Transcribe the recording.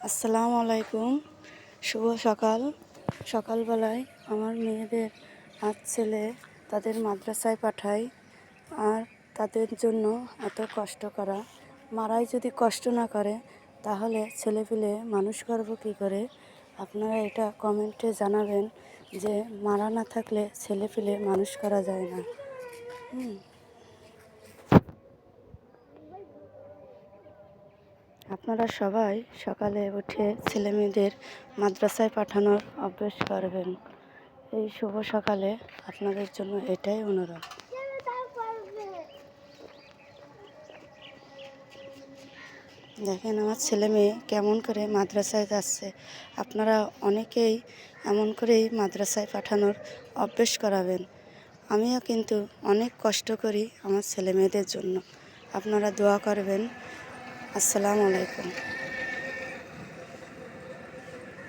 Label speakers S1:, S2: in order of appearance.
S1: আসসালামু আলাইকুম। শুভ সকাল। সকালবেলায় আমার মেয়েদের আর ছেলে তাদের মাদ্রাসায় পাঠাই, আর তাদের জন্য এত কষ্ট করা। মারাই যদি কষ্ট না করে তাহলে ছেলেপিলে মানুষ করবো কী করে? আপনারা এটা কমেন্টে জানাবেন যে মারা না থাকলে ছেলেপিলে মানুষ করা যায় না। আপনারা সবাই সকালে উঠে ছেলেমেয়েদের মাদ্রাসায় পাঠানোর অভ্যেস করবেন। এই শুভ সকালে আপনাদের জন্য এটাই অনুরোধ। দেখেন আমার ছেলে মেয়ে কেমন করে মাদ্রাসায় যাচ্ছে। আপনারা অনেকেই এমন করেই মাদ্রাসায় পাঠানোর অভ্যেস করাবেন। আমিও কিন্তু অনেক কষ্ট করি আমার ছেলে মেয়েদের জন্য। আপনারা দোয়া করবেন। আসসালামু আলাইকুম।